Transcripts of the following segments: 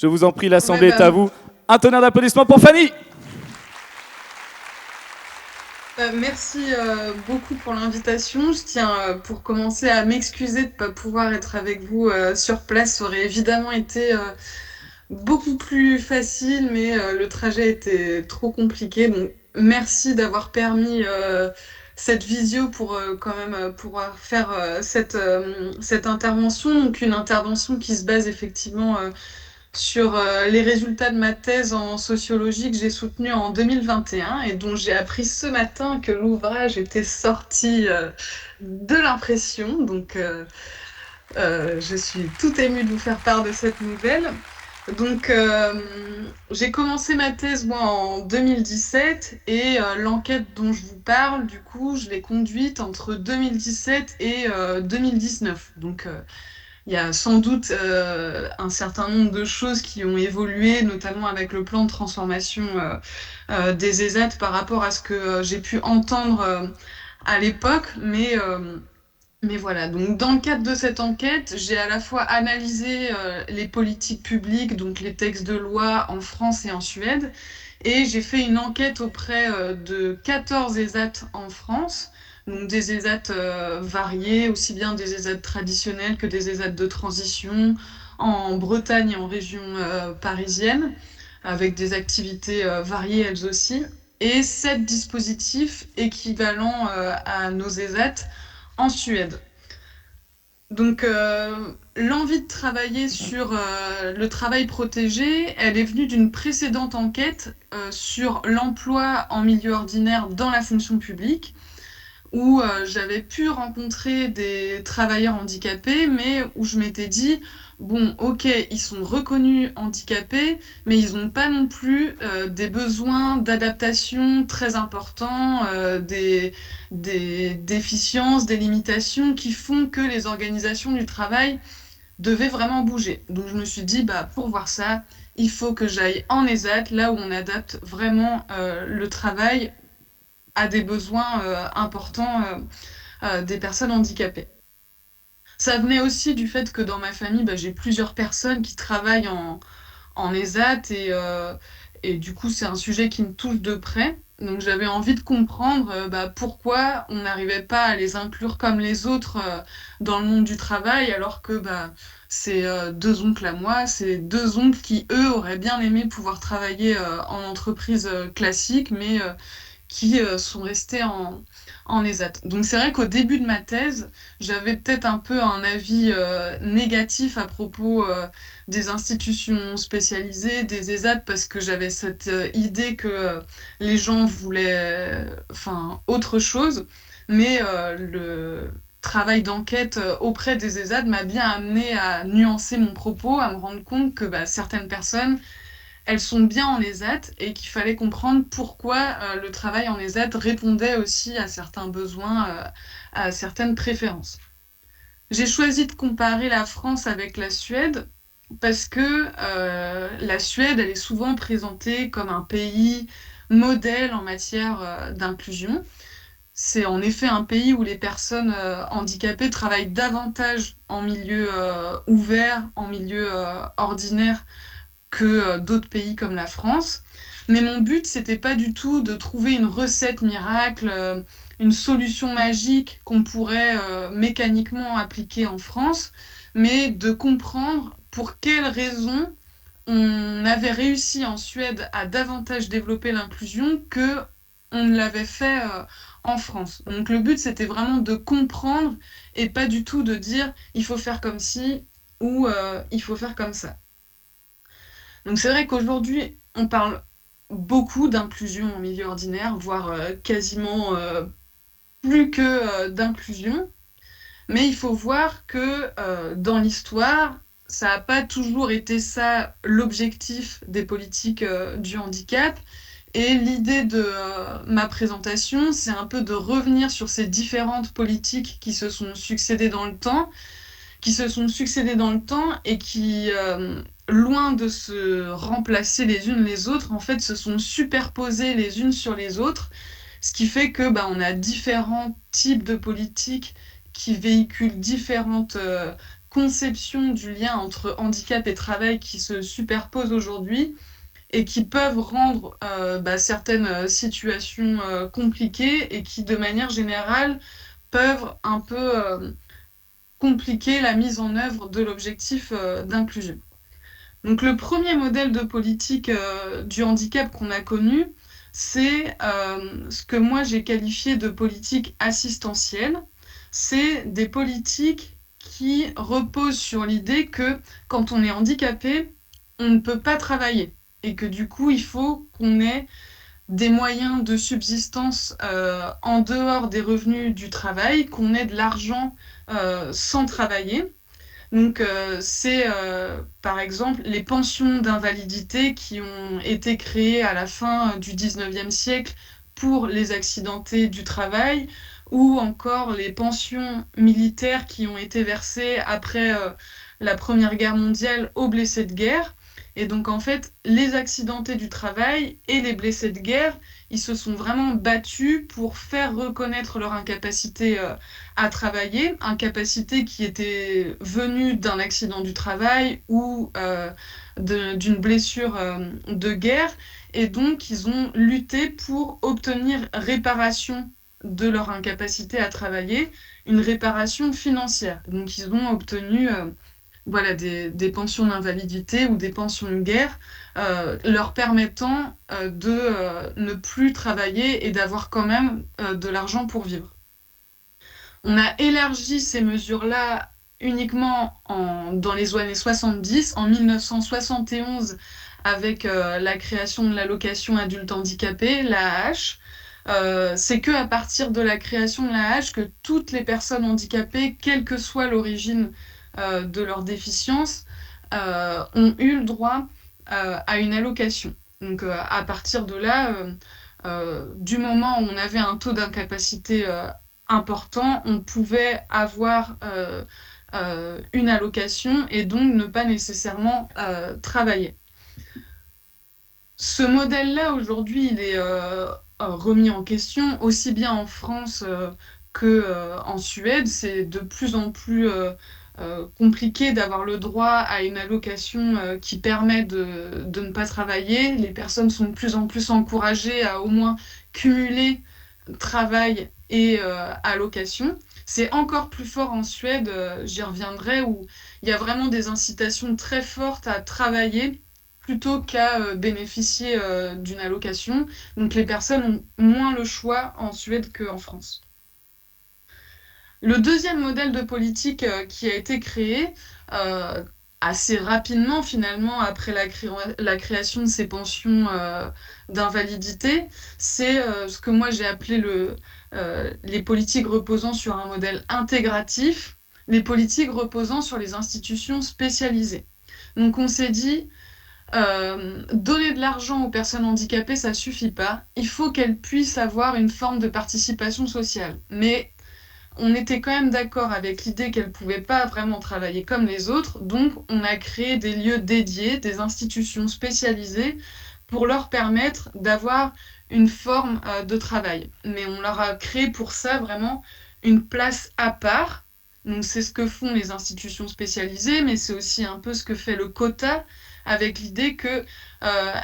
Je vous en prie, Ouais, l'assemblée est à vous. Un tonnerre d'applaudissements pour Fanny. merci beaucoup pour l'invitation. Je tiens pour commencer à m'excuser de ne pas pouvoir être avec vous sur place. Ça aurait évidemment été beaucoup plus facile, mais le trajet était trop compliqué. Donc merci d'avoir permis cette visio pour quand même pouvoir faire cette intervention. Donc une intervention qui se base effectivement sur les résultats de ma thèse en sociologie que j'ai soutenue en 2021 et dont j'ai appris ce matin que l'ouvrage était sorti de l'impression. Donc, je suis tout émue de vous faire part de cette nouvelle. Donc, j'ai commencé ma thèse moi en 2017 et l'enquête dont je vous parle, du coup, je l'ai conduite entre 2017 et 2019. Donc, il y a sans doute un certain nombre de choses qui ont évolué, notamment avec le plan de transformation des ESAT par rapport à ce que j'ai pu entendre à l'époque. Mais voilà, donc dans le cadre de cette enquête, j'ai à la fois analysé les politiques publiques, donc les textes de loi en France et en Suède, et j'ai fait une enquête auprès de 14 ESAT en France, donc des ESAT variés, aussi bien des ESAT traditionnels que des ESAT de transition, en Bretagne et en région parisienne, avec des activités variées elles aussi, et 7 dispositifs équivalents à nos ESAT en Suède. Donc, l'envie de travailler sur le travail protégé, elle est venue d'une précédente enquête sur l'emploi en milieu ordinaire dans la fonction publique, où j'avais pu rencontrer des travailleurs handicapés, mais où je m'étais dit, bon, ok, ils sont reconnus handicapés, mais ils n'ont pas non plus des besoins d'adaptation très importants, des déficiences, des limitations qui font que les organisations du travail devaient vraiment bouger. Donc je me suis dit, bah, pour voir ça, il faut que j'aille en ESAT, là où on adapte vraiment le travail à des besoins importants des personnes handicapées. Ça venait aussi du fait que dans ma famille, bah, j'ai plusieurs personnes qui travaillent en ESAT et du coup, c'est un sujet qui me touche de près. Donc j'avais envie de comprendre bah, pourquoi on n'arrivait pas à les inclure comme les autres dans le monde du travail, alors que bah, c'est deux oncles à moi, c'est deux oncles qui, eux, auraient bien aimé pouvoir travailler en entreprise classique, mais qui sont restés en ESAT. Donc c'est vrai qu'au début de ma thèse, j'avais peut-être un peu un avis négatif à propos des institutions spécialisées, des ESAT, parce que j'avais cette idée que les gens voulaient enfin, autre chose. Mais le travail d'enquête auprès des ESAT m'a bien amené à nuancer mon propos, à me rendre compte que bah, certaines personnes elles sont bien en ESAT et qu'il fallait comprendre pourquoi le travail en ESAT répondait aussi à certains besoins, à certaines préférences. J'ai choisi de comparer la France avec la Suède parce que la Suède, elle est souvent présentée comme un pays modèle en matière d'inclusion. C'est en effet un pays où les personnes handicapées travaillent davantage en milieu ouvert, en milieu ordinaire que d'autres pays comme la France. Mais mon but, c'était pas du tout de trouver une recette miracle, une solution magique qu'on pourrait mécaniquement appliquer en France, mais de comprendre pour quelles raisons on avait réussi en Suède à davantage développer l'inclusion que on ne l'avait fait en France. Donc le but, c'était vraiment de comprendre et pas du tout de dire il faut faire comme ci ou il faut faire comme ça. Donc c'est vrai qu'aujourd'hui, on parle beaucoup d'inclusion en milieu ordinaire, voire quasiment plus que d'inclusion. Mais il faut voir que dans l'histoire, ça n'a pas toujours été ça l'objectif des politiques du handicap. Et l'idée de ma présentation, c'est un peu de revenir sur ces différentes politiques qui se sont succédées dans le temps et qui, loin de se remplacer les unes les autres, en fait, se sont superposées les unes sur les autres, ce qui fait que bah, on a différents types de politiques qui véhiculent différentes conceptions du lien entre handicap et travail qui se superposent aujourd'hui et qui peuvent rendre certaines situations compliquées et qui, de manière générale, peuvent un peu compliquer la mise en œuvre de l'objectif d'inclusion. Donc le premier modèle de politique du handicap qu'on a connu, c'est ce que moi j'ai qualifié de politique assistentielle. C'est des politiques qui reposent sur l'idée que quand on est handicapé, on ne peut pas travailler et que du coup il faut qu'on ait des moyens de subsistance en dehors des revenus du travail, qu'on ait de l'argent sans travailler. Donc, c'est par exemple les pensions d'invalidité qui ont été créées à la fin du 19e siècle pour les accidentés du travail, ou encore les pensions militaires qui ont été versées après la Première Guerre mondiale aux blessés de guerre. Et donc, en fait, les accidentés du travail et les blessés de guerre, ils se sont vraiment battus pour faire reconnaître leur incapacité à travailler, incapacité qui était venue d'un accident du travail ou d'une blessure de guerre. Et donc, ils ont lutté pour obtenir réparation de leur incapacité à travailler, une réparation financière. Donc, ils ont obtenu des pensions d'invalidité ou des pensions de guerre leur permettant de ne plus travailler et d'avoir quand même de l'argent pour vivre. On a élargi ces mesures-là uniquement dans les années 70, en 1971, avec la création de l'allocation adulte handicapé, l'AAH. C'est que à partir de la création de l'AAH que toutes les personnes handicapées, quelle que soit l'origine de leur déficience, ont eu le droit à une allocation. Donc à partir de là, du moment où on avait un taux d'incapacité important, on pouvait avoir une allocation et donc ne pas nécessairement travailler. Ce modèle-là, aujourd'hui, il est remis en question, aussi bien en France que en Suède. C'est de plus en plus compliqué d'avoir le droit à une allocation qui permet de ne pas travailler. Les personnes sont de plus en plus encouragées à au moins cumuler travail et allocation. C'est encore plus fort en Suède, j'y reviendrai, où il y a vraiment des incitations très fortes à travailler plutôt qu'à bénéficier d'une allocation. Donc les personnes ont moins le choix en Suède qu'en France. Le deuxième modèle de politique qui a été créé assez rapidement finalement après la création de ces pensions d'invalidité, c'est ce que moi j'ai appelé les politiques reposant sur un modèle intégratif, les politiques reposant sur les institutions spécialisées. Donc on s'est dit, donner de l'argent aux personnes handicapées, ça suffit pas. Il faut qu'elles puissent avoir une forme de participation sociale. Mais on était quand même d'accord avec l'idée qu'elles ne pouvaient pas vraiment travailler comme les autres, donc on a créé des lieux dédiés, des institutions spécialisées pour leur permettre d'avoir une forme de travail. Mais on leur a créé pour ça vraiment une place à part. Donc c'est ce que font les institutions spécialisées, mais c'est aussi un peu ce que fait le quota, avec l'idée que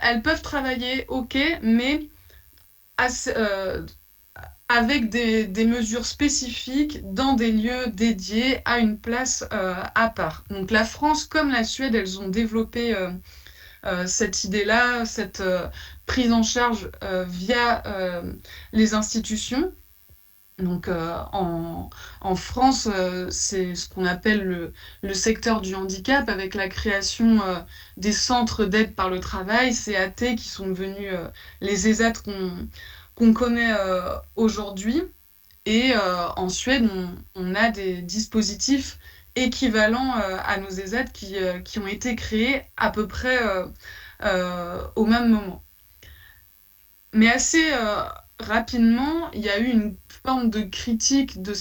elles peuvent travailler, ok, mais assez, avec des mesures spécifiques dans des lieux dédiés à une place à part. Donc la France comme la Suède, elles ont développé cette idée-là, cette prise en charge via les institutions. Donc en France, c'est ce qu'on appelle le secteur du handicap, avec la création des centres d'aide par le travail, CAT, qui sont devenus les ESAT qu'on connaît aujourd'hui. Et en Suède, on a des dispositifs équivalents à nos ESAT qui ont été créés à peu près au même moment. Mais assez rapidement, il y a eu une forme de critique de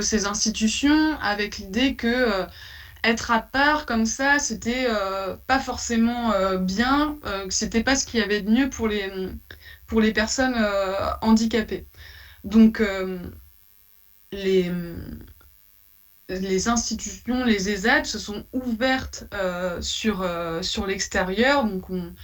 ces institutions avec l'idée que être à part comme ça, c'était pas forcément bien, que c'était pas ce qu'il y avait de mieux pour les personnes handicapées. Donc les, les institutions, les ESAT, se sont ouvertes sur l'extérieur. Donc, on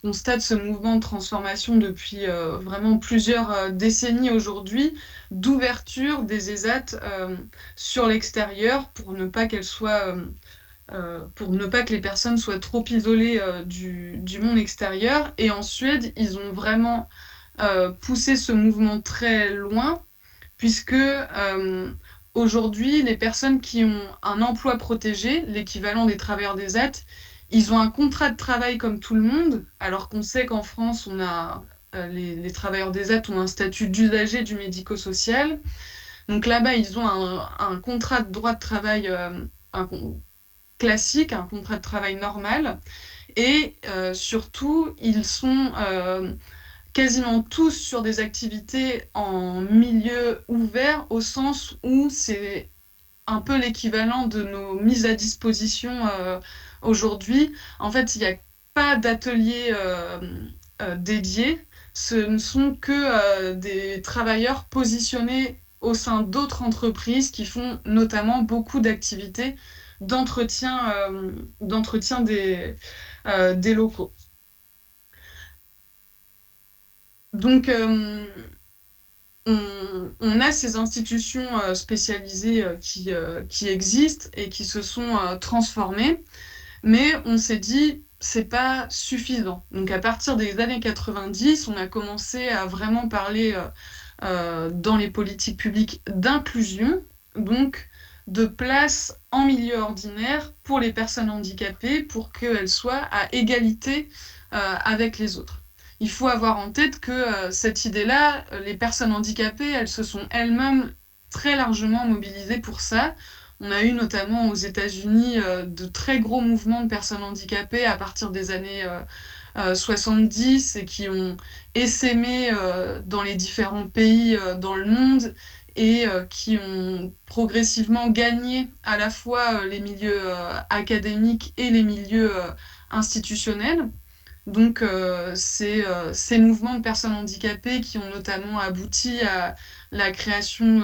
constate ce mouvement de transformation depuis vraiment plusieurs décennies aujourd'hui, d'ouverture des ESAT sur l'extérieur pour ne pas que les personnes soient trop isolées du monde extérieur. Et en Suède, ils ont vraiment poussé ce mouvement très loin, puisque aujourd'hui, les personnes qui ont un emploi protégé, l'équivalent des travailleurs des AT, ils ont un contrat de travail comme tout le monde, alors qu'on sait qu'en France, les travailleurs des AT ont un statut d'usager du médico-social. Donc là-bas, ils ont un contrat de droit de travail un con- classique, un contrat de travail normal. Et surtout, ils sont quasiment tous sur des activités en milieu ouvert, au sens où c'est un peu l'équivalent de nos mises à disposition aujourd'hui. En fait, il n'y a pas d'atelier dédié. Ce ne sont que des travailleurs positionnés au sein d'autres entreprises qui font notamment beaucoup d'activités d'entretien des locaux. Donc, on a ces institutions spécialisées qui existent et qui se sont transformées, mais on s'est dit, c'est pas suffisant. Donc à partir des années 90, on a commencé à vraiment parler dans les politiques publiques d'inclusion, donc de place en milieu ordinaire pour les personnes handicapées, pour qu'elles soient à égalité avec les autres. Il faut avoir en tête que cette idée-là, les personnes handicapées, elles se sont elles-mêmes très largement mobilisées pour ça. On a eu notamment aux États-Unis de très gros mouvements de personnes handicapées à partir des années 70 et qui ont essaimé dans les différents pays dans le monde et qui ont progressivement gagné à la fois les milieux académiques et les milieux institutionnels. Donc, c'est ces mouvements de personnes handicapées qui ont notamment abouti à la création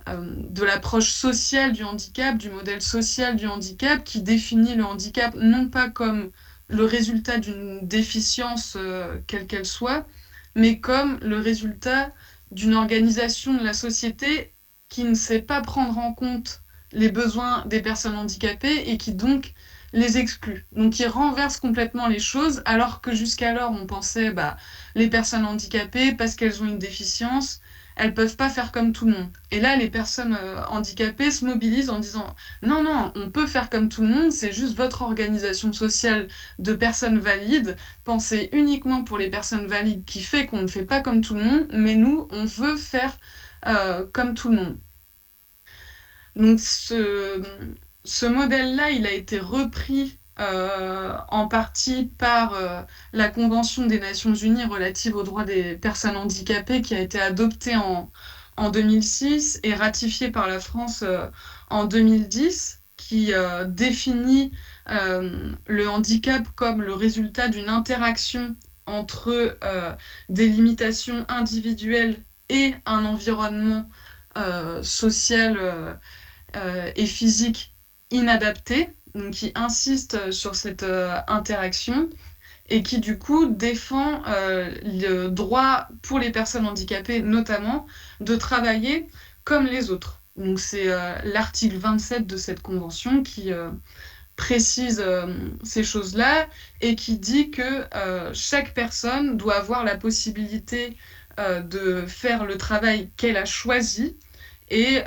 de l'approche sociale du handicap, du modèle social du handicap, qui définit le handicap non pas comme le résultat d'une déficience quelle qu'elle soit, mais comme le résultat d'une organisation de la société qui ne sait pas prendre en compte les besoins des personnes handicapées et qui donc les exclut. Donc il renverse complètement les choses, alors que jusqu'alors on pensait bah, les personnes handicapées, parce qu'elles ont une déficience, elles peuvent pas faire comme tout le monde. Et là, les personnes handicapées se mobilisent en disant non, non, on peut faire comme tout le monde, c'est juste votre organisation sociale de personnes valides. Pensez uniquement pour les personnes valides qui fait qu'on ne fait pas comme tout le monde, mais nous, on veut faire comme tout le monde. Donc ce modèle-là, il a été repris en partie par la Convention des Nations Unies relative aux droits des personnes handicapées qui a été adoptée en 2006 et ratifiée par la France en 2010, qui définit le handicap comme le résultat d'une interaction entre des limitations individuelles et un environnement social et physique inadapté, donc qui insiste sur cette interaction et qui du coup défend le droit pour les personnes handicapées notamment de travailler comme les autres. Donc c'est l'article 27 de cette convention qui précise ces choses-là et qui dit que chaque personne doit avoir la possibilité de faire le travail qu'elle a choisi et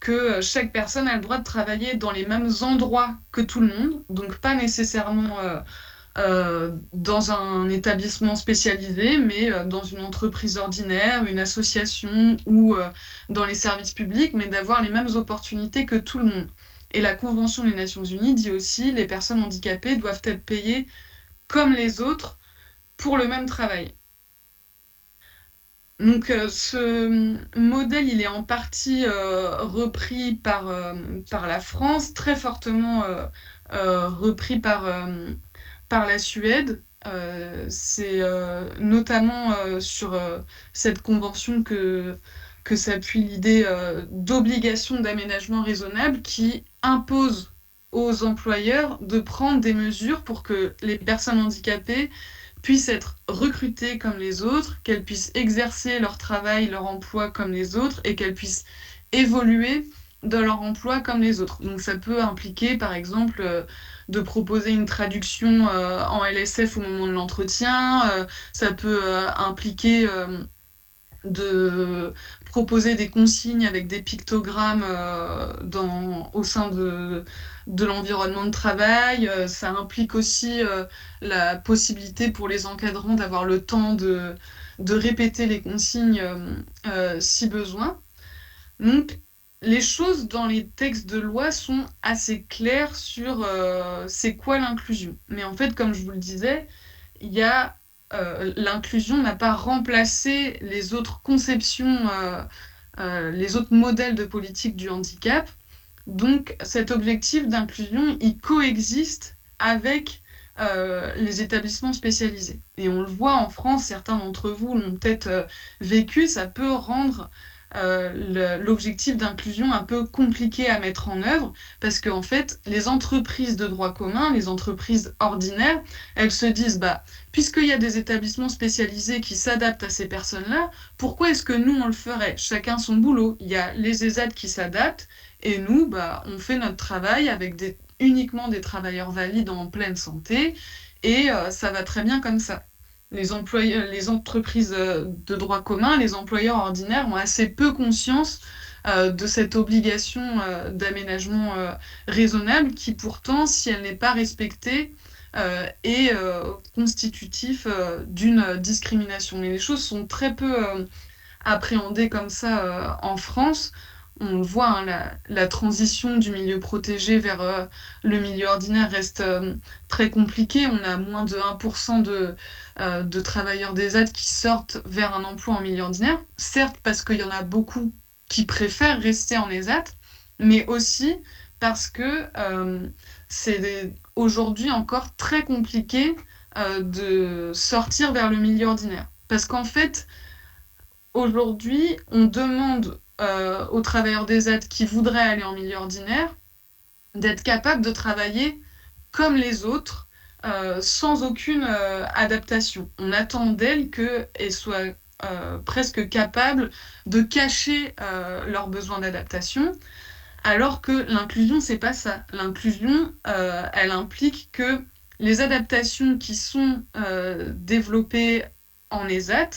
que chaque personne a le droit de travailler dans les mêmes endroits que tout le monde, donc pas nécessairement dans un établissement spécialisé, mais dans une entreprise ordinaire, une association ou dans les services publics, mais d'avoir les mêmes opportunités que tout le monde. Et la Convention des Nations Unies dit aussi les personnes handicapées doivent être payées comme les autres pour le même travail. Donc ce modèle, il est en partie repris par la France, très fortement repris par la Suède. C'est notamment sur cette convention que que s'appuie l'idée d'obligation d'aménagement raisonnable qui impose aux employeurs de prendre des mesures pour que les personnes handicapées puissent être recrutées comme les autres, qu'elles puissent exercer leur travail, leur emploi comme les autres et qu'elles puissent évoluer dans leur emploi comme les autres. Donc ça peut impliquer, par exemple, de proposer une traduction en LSF au moment de l'entretien, ça peut impliquer de proposer des consignes avec des pictogrammes au sein de l'environnement de travail. Ça implique aussi la possibilité pour les encadrants d'avoir le temps de répéter les consignes si besoin. Donc, les choses dans les textes de loi sont assez claires sur c'est quoi l'inclusion. Mais en fait, comme je vous le disais, il y a l'inclusion n'a pas remplacé les autres conceptions, les autres modèles de politique du handicap. Donc, cet objectif d'inclusion, il coexiste avec les établissements spécialisés. Et on le voit en France, certains d'entre vous l'ont peut-être vécu, ça peut rendre l'objectif d'inclusion un peu compliqué à mettre en œuvre, parce qu'en fait, les entreprises de droit commun, les entreprises ordinaires, elles se disent, bah, puisqu'il y a des établissements spécialisés qui s'adaptent à ces personnes-là, pourquoi est-ce que nous, on le ferait? Chacun son boulot. Il y a les ESAT qui s'adaptent, et nous, bah, on fait notre travail avec uniquement des travailleurs valides en pleine santé, et ça va très bien comme ça. Les entreprises de droit commun, les employeurs ordinaires ont assez peu conscience de cette obligation d'aménagement raisonnable qui pourtant, si elle n'est pas respectée, est constitutif d'une discrimination. Mais les choses sont très peu appréhendées comme ça en France. On le voit, hein, la transition du milieu protégé vers le milieu ordinaire reste très compliquée. On a moins de 1% de travailleurs d'ESAT qui sortent vers un emploi en milieu ordinaire. Certes, parce qu'il y en a beaucoup qui préfèrent rester en ESAT, mais aussi parce que c'est aujourd'hui encore très compliqué de sortir vers le milieu ordinaire. Parce qu'en fait, aujourd'hui, on demande aux travailleurs d'ESAT qui voudraient aller en milieu ordinaire d'être capables de travailler comme les autres, sans aucune adaptation. On attend d'elles qu'elles soient presque capables de cacher leurs besoins d'adaptation, alors que l'inclusion, c'est pas ça. L'inclusion, elle implique que les adaptations qui sont développées en ESAT,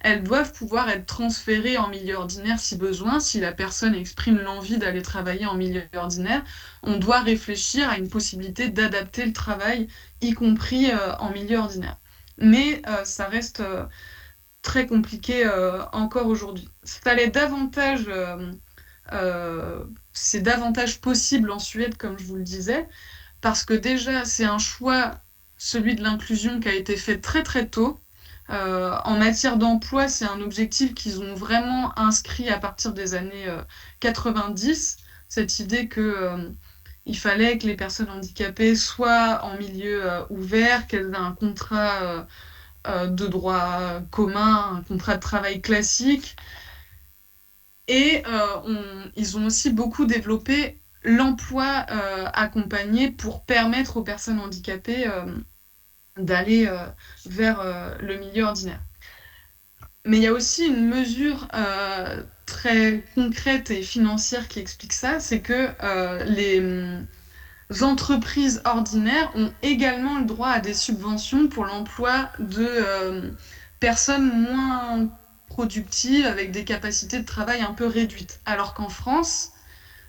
elles doivent pouvoir être transférées en milieu ordinaire si besoin. Si la personne exprime l'envie d'aller travailler en milieu ordinaire, on doit réfléchir à une possibilité d'adapter le travail, y compris en milieu ordinaire. Mais ça reste très compliqué encore aujourd'hui. C'est davantage possible en Suède, comme je vous le disais, parce que déjà, c'est un choix, celui de l'inclusion, qui a été fait très très tôt. En matière d'emploi, c'est un objectif qu'ils ont vraiment inscrit à partir des années 90, cette idée que il fallait que les personnes handicapées soient en milieu ouvert, qu'elles aient un contrat de droit commun, un contrat de travail classique. Et ils ont aussi beaucoup développé l'emploi accompagné pour permettre aux personnes handicapées d'aller vers le milieu ordinaire. Mais il y a aussi une mesure très concrète et financière qui explique ça, c'est que les entreprises ordinaires ont également le droit à des subventions pour l'emploi de personnes moins productives avec des capacités de travail un peu réduites. Alors qu'en France,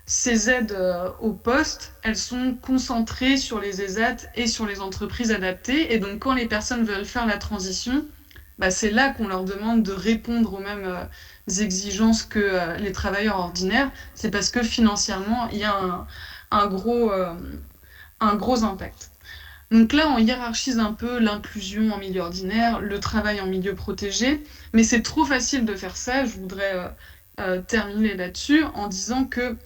ces aides au poste, elles sont concentrées sur les ESAT et sur les entreprises adaptées. Et donc, quand les personnes veulent faire la transition, bah, c'est là qu'on leur demande de répondre aux mêmes exigences que les travailleurs ordinaires. C'est parce que financièrement, il y a un gros impact. Donc là, on hiérarchise un peu l'inclusion en milieu ordinaire, le travail en milieu protégé, mais c'est trop facile de faire ça. Je voudrais terminer là-dessus en disant que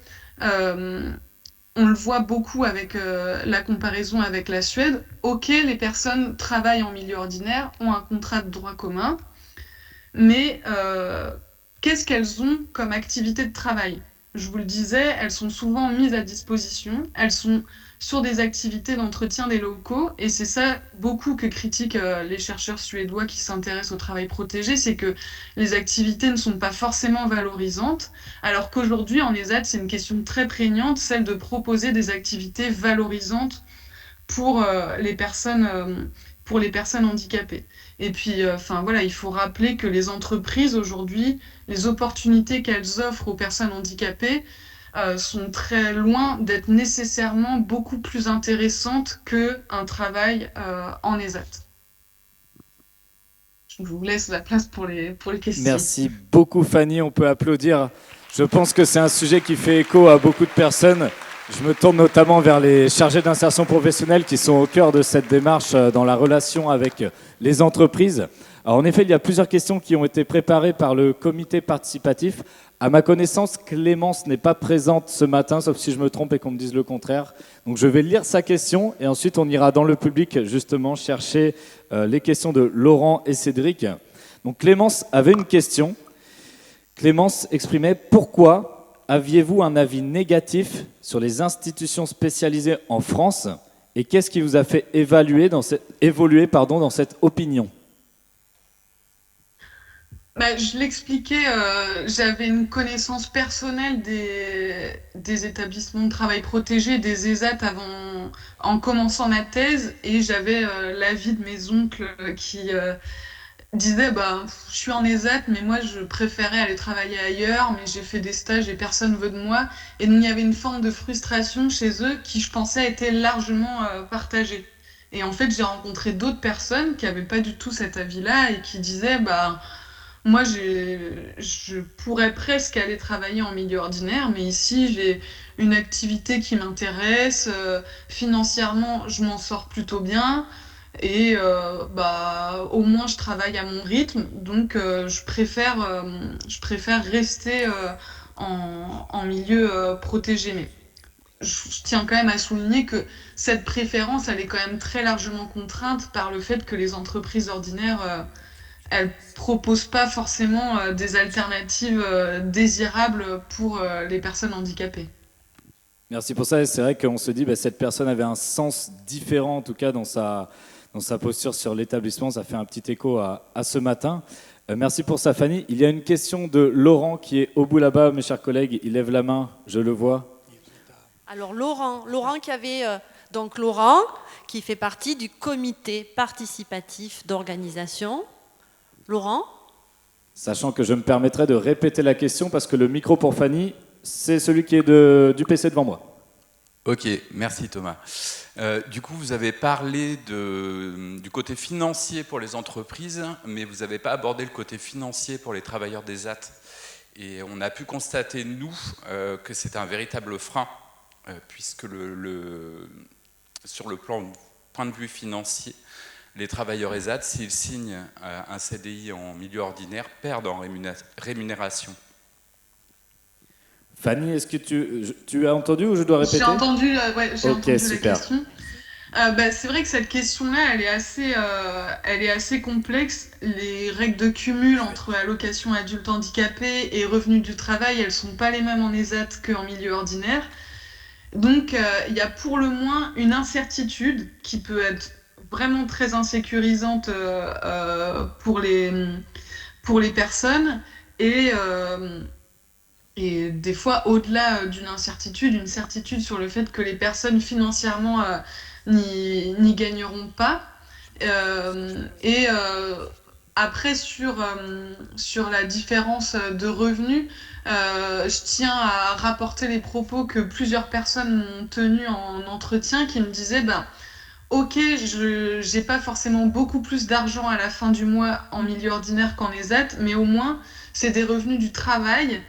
on le voit beaucoup avec la comparaison avec la Suède. Ok, les personnes travaillent en milieu ordinaire, ont un contrat de droit commun, mais qu'est-ce qu'elles ont comme activité de travail? Je vous le disais, elles sont souvent mises à disposition, elles sont sur des activités d'entretien des locaux, et c'est ça beaucoup que critiquent les chercheurs suédois qui s'intéressent au travail protégé, c'est que les activités ne sont pas forcément valorisantes, alors qu'aujourd'hui en ESAT, c'est une question très prégnante, celle de proposer des activités valorisantes pour pour les personnes handicapées. Et puis, enfin voilà, il faut rappeler que les entreprises aujourd'hui, les opportunités qu'elles offrent aux personnes handicapées sont très loin d'être nécessairement beaucoup plus intéressantes qu'un travail en ESAT. Je vous laisse la place pour les questions. Merci beaucoup Fanny, on peut applaudir. Je pense que c'est un sujet qui fait écho à beaucoup de personnes. Je me tourne notamment vers les chargés d'insertion professionnelle qui sont au cœur de cette démarche dans la relation avec les entreprises. Alors en effet, il y a plusieurs questions qui ont été préparées par le comité participatif. À ma connaissance, Clémence n'est pas présente ce matin, sauf si je me trompe et qu'on me dise le contraire. Donc je vais lire sa question et ensuite on ira dans le public justement chercher les questions de Laurent et Cédric. Donc Clémence avait une question. Clémence exprimait pourquoi aviez-vous un avis négatif sur les institutions spécialisées en France et qu'est-ce qui vous a fait évoluer dans cette opinion? Bah, je l'expliquais, j'avais une connaissance personnelle des établissements de travail protégé, des ESAT en commençant ma thèse, et j'avais l'avis de mes oncles qui disaient bah, je suis en ESAT, mais moi je préférais aller travailler ailleurs, mais j'ai fait des stages et personne veut de moi. Et donc il y avait une forme de frustration chez eux qui, je pensais, était largement partagée. Et en fait, j'ai rencontré d'autres personnes qui n'avaient pas du tout cet avis-là et qui disaient bah moi, je pourrais presque aller travailler en milieu ordinaire, mais ici, j'ai une activité qui m'intéresse. Financièrement, je m'en sors plutôt bien. Et bah, au moins, je travaille à mon rythme. Donc, je préfère rester en milieu protégé. Mais je tiens quand même à souligner que cette préférence, elle est quand même très largement contrainte par le fait que les entreprises ordinaires elle propose pas forcément des alternatives désirables pour les personnes handicapées. Merci pour ça. Et c'est vrai qu'on se dit que cette personne avait un sens différent, en tout cas dans sa posture sur l'établissement. Ça fait un petit écho à ce matin. Merci pour ça, Fanny. Il y a une question de Laurent qui est au bout là-bas, mes chers collègues. Il lève la main, je le vois. Alors Laurent qui avait donc Laurent qui fait partie du comité participatif d'organisation. Laurent? Sachant que je me permettrai de répéter la question parce que le micro pour Fanny, c'est celui qui est du PC devant moi. Ok, merci Thomas. Du coup, vous avez parlé du côté financier pour les entreprises, mais vous n'avez pas abordé le côté financier pour les travailleurs des ESAT. Et on a pu constater, nous, que c'est un véritable frein, puisque sur le point de vue financier, les travailleurs ESAT, s'ils signent un CDI en milieu ordinaire, perdent en rémunération. Fanny, est-ce que tu as entendu ou je dois répéter? J'ai entendu, j'ai entendu super. La question. C'est vrai que cette question-là, elle est assez complexe. Les règles de cumul entre allocation adulte handicapé et revenu du travail, elles sont pas les mêmes en ESAT qu'en milieu ordinaire. Donc, il y a pour le moins une incertitude qui peut être vraiment très insécurisante pour les personnes et des fois au-delà d'une incertitude, une certitude sur le fait que les personnes financièrement n'y gagneront pas. Après sur la différence de revenus, je tiens à rapporter les propos que plusieurs personnes m'ont tenus en entretien qui me disaient ok, je j'ai pas forcément beaucoup plus d'argent à la fin du mois en milieu ordinaire qu'en ESAT, mais au moins, c'est des revenus du travail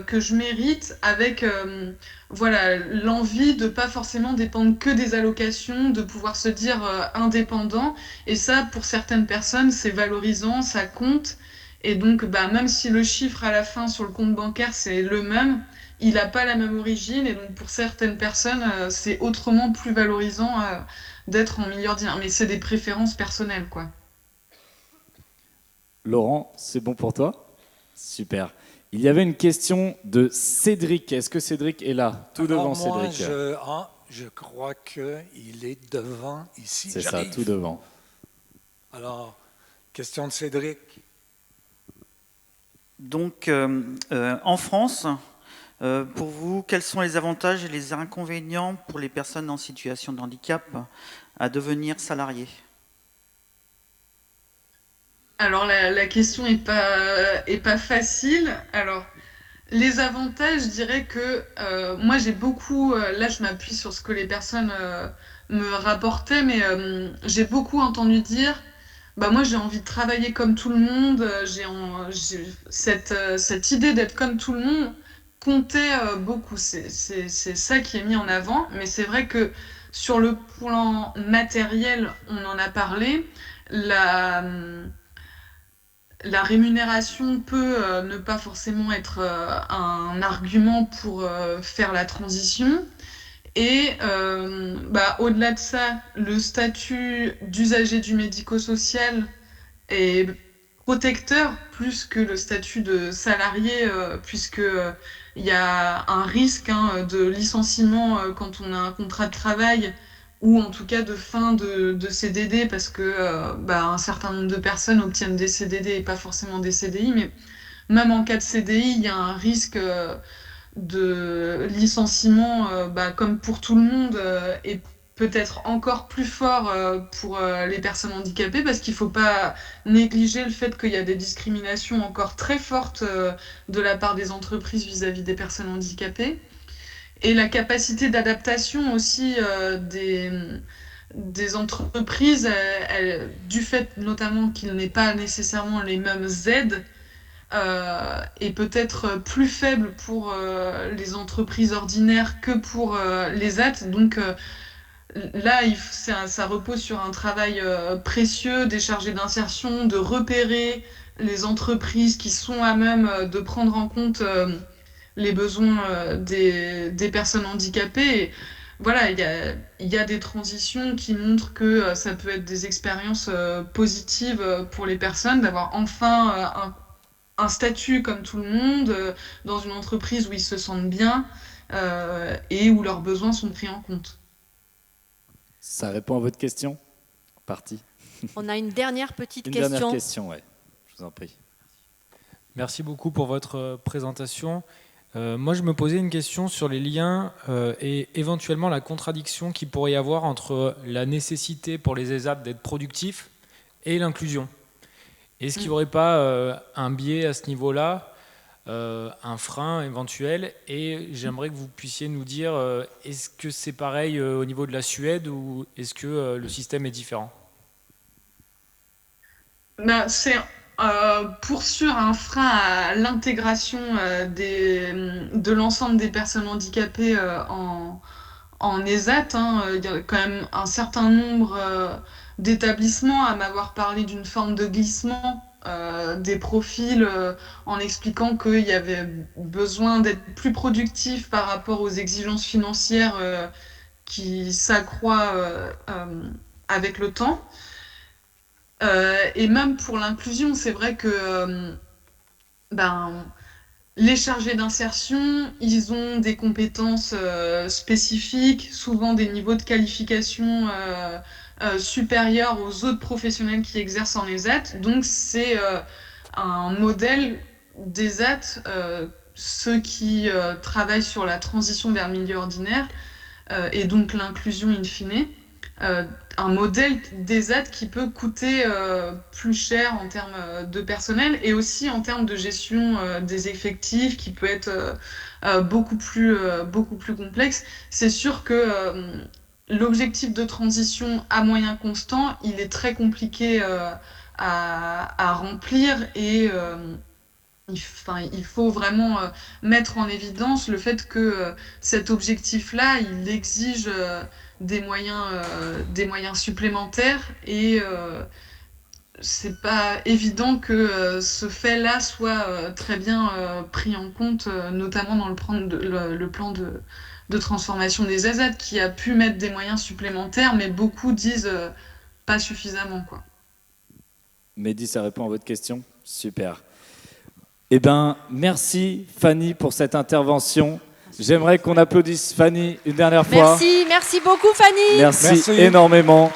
que je mérite avec voilà, l'envie de pas forcément dépendre que des allocations, de pouvoir se dire indépendant. Et ça, pour certaines personnes, c'est valorisant, ça compte. Et donc, même si le chiffre à la fin sur le compte bancaire, c'est le même, il n'a pas la même origine. Et donc, pour certaines personnes, c'est autrement plus valorisant d'être en milieu ordinaire. Mais c'est des préférences personnelles, quoi. Laurent, c'est bon pour toi? Super. Il y avait une question de Cédric. Est-ce que Cédric est là? Tout devant Cédric. Je crois qu'il est devant ici. C'est ça, tout devant. Alors, question de Cédric. Donc, en France, pour vous, quels sont les avantages et les inconvénients pour les personnes en situation de handicap à devenir salariées? Alors la question est pas facile. Alors les avantages, je dirais que moi j'ai beaucoup, là je m'appuie sur ce que les personnes me rapportaient, mais j'ai beaucoup entendu dire, bah moi j'ai envie de travailler comme tout le monde, cette idée d'être comme tout le monde comptait beaucoup. C'est ça qui est mis en avant, mais c'est vrai que sur le plan matériel, on en a parlé, la la rémunération peut ne pas forcément être un argument pour faire la transition. Et au-delà de ça, le statut d'usager du médico-social est protecteur plus que le statut de salarié, puisque il y a un risque de licenciement quand on a un contrat de travail ou en tout cas de fin de CDD, parce que un certain nombre de personnes obtiennent des CDD et pas forcément des CDI, mais même en cas de CDI, il y a un risque de licenciement, comme pour tout le monde, et peut-être encore plus fort pour les personnes handicapées, parce qu'il ne faut pas négliger le fait qu'il y a des discriminations encore très fortes de la part des entreprises vis-à-vis des personnes handicapées. Et la capacité d'adaptation aussi des entreprises, du fait notamment qu'il n'ait pas nécessairement les mêmes aides, est peut-être plus faible pour les entreprises ordinaires que pour les AT. Donc là, ça repose sur un travail précieux des chargés d'insertion, de repérer les entreprises qui sont à même de prendre en compte les besoins des personnes handicapées. Et voilà, il y a des transitions qui montrent que ça peut être des expériences positives pour les personnes, d'avoir enfin un statut comme tout le monde, dans une entreprise où ils se sentent bien et où leurs besoins sont pris en compte. Ça répond à votre question? Parti. On a une dernière petite Une question. dernière question, ouais. Je vous en prie. Merci beaucoup pour votre présentation. Moi, je me posais une question sur les liens et éventuellement la contradiction qu'il pourrait y avoir entre la nécessité pour les ESAT d'être productifs et l'inclusion. Est-ce qu'il n'y aurait pas un biais à ce niveau-là, un frein éventuel? Et j'aimerais que vous puissiez nous dire, est-ce que c'est pareil au niveau de la Suède ou est-ce que le système est différent? C'est pour sûr un frein à l'intégration de l'ensemble des personnes handicapées en ESAT. Il y a quand même un certain nombre d'établissements à m'avoir parlé d'une forme de glissement des profils en expliquant qu'il y avait besoin d'être plus productif par rapport aux exigences financières qui s'accroît avec le temps. Et même pour l'inclusion, c'est vrai que les chargés d'insertion, ils ont des compétences spécifiques, souvent des niveaux de qualification supérieurs aux autres professionnels qui exercent en ESAT. Donc c'est un modèle d'ESAT, ceux qui travaillent sur la transition vers le milieu ordinaire et donc l'inclusion in fine. Un modèle d'ESAT qui peut coûter plus cher en termes de personnel et aussi en termes de gestion des effectifs qui peut être beaucoup plus complexe. C'est sûr que l'objectif de transition à moyen constant, il est très compliqué à remplir et il faut vraiment mettre en évidence le fait que cet objectif-là, il exige des moyens supplémentaires et c'est pas évident que ce fait-là soit très bien pris en compte, notamment dans le plan de transformation des ESAT qui a pu mettre des moyens supplémentaires, mais beaucoup disent pas suffisamment, quoi. Mehdi, ça répond à votre question? Super. Eh bien, merci Fanny pour cette intervention. J'aimerais qu'on applaudisse Fanny une dernière fois. Merci beaucoup Fanny. Merci Merci. énormément.